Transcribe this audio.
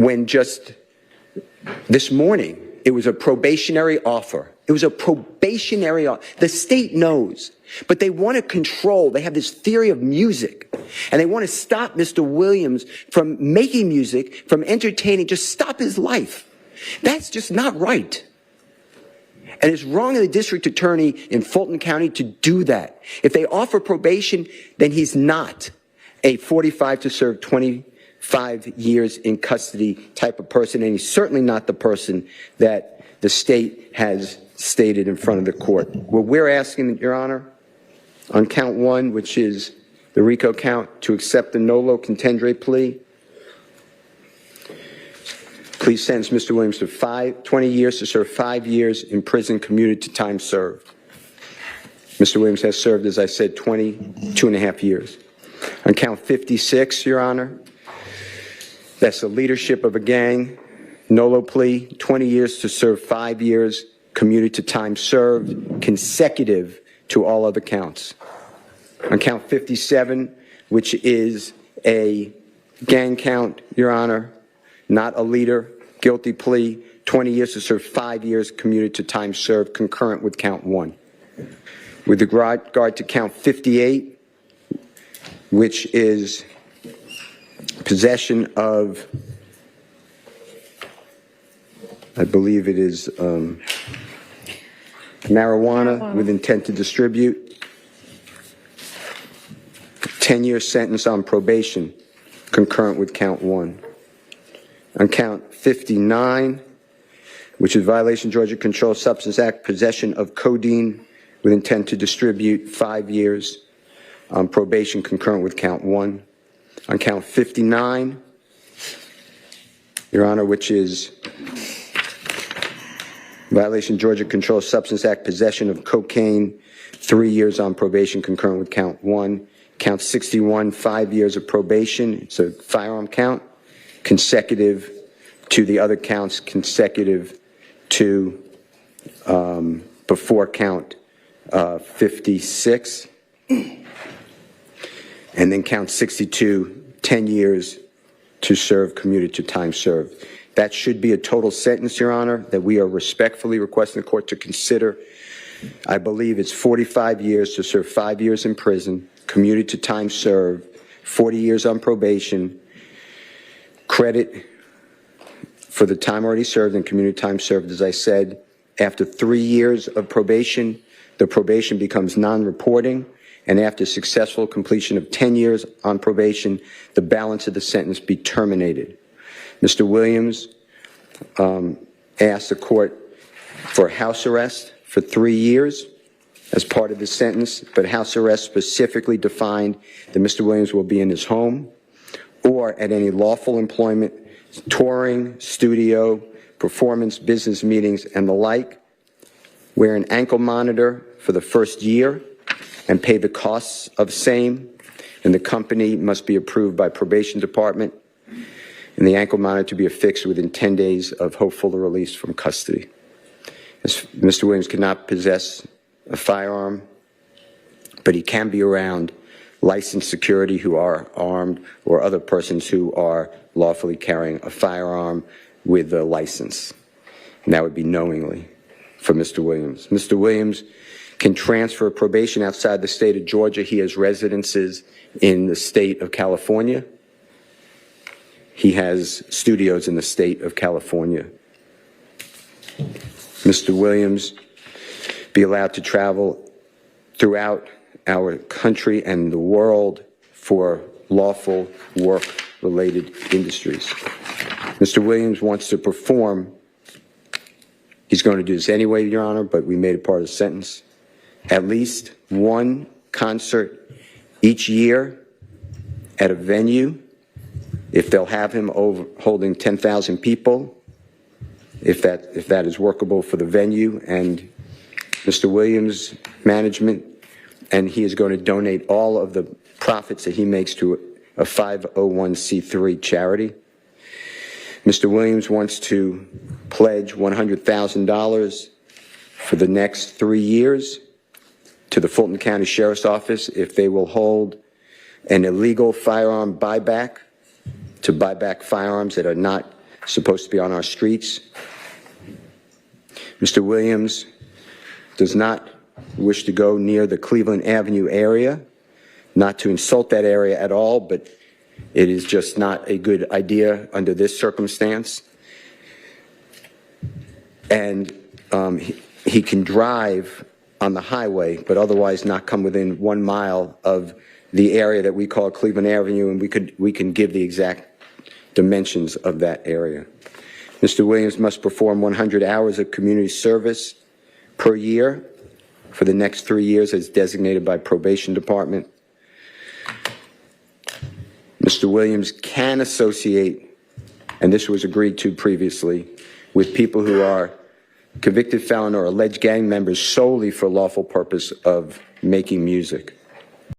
when just this morning it was a probationary offer. It was a probationary offer. The state knows, but they want to control. They have this theory of music, and they want to stop Mr. Williams from making music, from entertaining, just stop his life. That's just not right. And it's wrong of the district attorney in Fulton County to do that. If they offer probation, then he's not a 45 to serve 25 years in custody type of person, and he's certainly not the person that the state has stated in front of the court. What we're asking, Your Honor, on count one, which is the RICO count, to accept the nolo contendere plea. Please sentence Mr. Williams to 20 years to serve 5 years in prison commuted to time served. Mr. Williams has served, as I said, 22.5 years. On count 56, Your Honor, that's the leadership of a gang, nolo plea, 20 years to serve 5 years commuted to time served, consecutive to all other counts. On count 57, which is a gang count, Your Honor, not a leader, guilty plea, 20 years to serve 5 years commuted to time served, concurrent with count one. With regard to count 58, which is possession of, I believe it is marijuana with intent to distribute, 10-year sentence on probation, concurrent with count one. On count 59, which is violation of Georgia Controlled Substance Act, possession of codeine with intent to distribute, 5 years on probation, concurrent with count one. On count 59, Your Honor, which is violation of Georgia Controlled Substance Act, possession of cocaine, 3 years on probation, concurrent with count one. Count 61, 5 years of probation. It's a firearm count, consecutive to the other counts, consecutive to before count 56. And then count 62, 10 years to serve commuted to time served. That should be a total sentence, Your Honor, that we are respectfully requesting the court to consider. I believe it's 45 years to serve 5 years in prison, commuted to time served, 40 years on probation, credit for the time already served and community time served. As I said, after 3 years of probation, the probation becomes non-reporting, and after successful completion of 10 years on probation, the balance of the sentence be terminated. Mr. Williams asked the court for house arrest for 3 years as part of the sentence, but house arrest specifically defined that Mr. Williams will be in his home or at any lawful employment, touring, studio, performance, business meetings, and the like. Wear an ankle monitor for the first year and pay the costs of same, and the company must be approved by probation department, and the ankle monitor to be affixed within 10 days of hopeful release from custody. As Mr. Williams cannot possess a firearm, but he can be around licensed security who are armed or other persons who are lawfully carrying a firearm with a license. And that would be knowingly for Mr. Williams. Mr. Williams can transfer probation outside the state of Georgia. He has residences in the state of California. He has studios in the state of California. Mr. Williams be allowed to travel throughout our country and the world for lawful work-related industries. Mr. Williams wants to perform. He's going to do this anyway, Your Honor, but we made it part of the sentence. At least one concert each year at a venue, if they'll have him holding 10,000 people, if that is workable for the venue and Mr. Williams' management, and he is going to donate all of the profits that he makes to a 501c3 charity. Mr. Williams wants to pledge $100,000 for the next 3 years to the Fulton County Sheriff's Office if they will hold an illegal firearm buyback, to buy back firearms that are not supposed to be on our streets. Mr. Williams does not wish to go near the Cleveland Avenue area, not to insult that area at all, but it is just not a good idea under this circumstance. And he can drive on the highway, but otherwise not come within 1 mile of the area that we call Cleveland Avenue, and we can give the exact dimensions of that area. Mr. Williams must perform 100 hours of community service per year for the next 3 years as designated by Probation Department. Mr. Williams can associate, and this was agreed to previously, with people who are convicted felon or alleged gang members solely for lawful purpose of making music.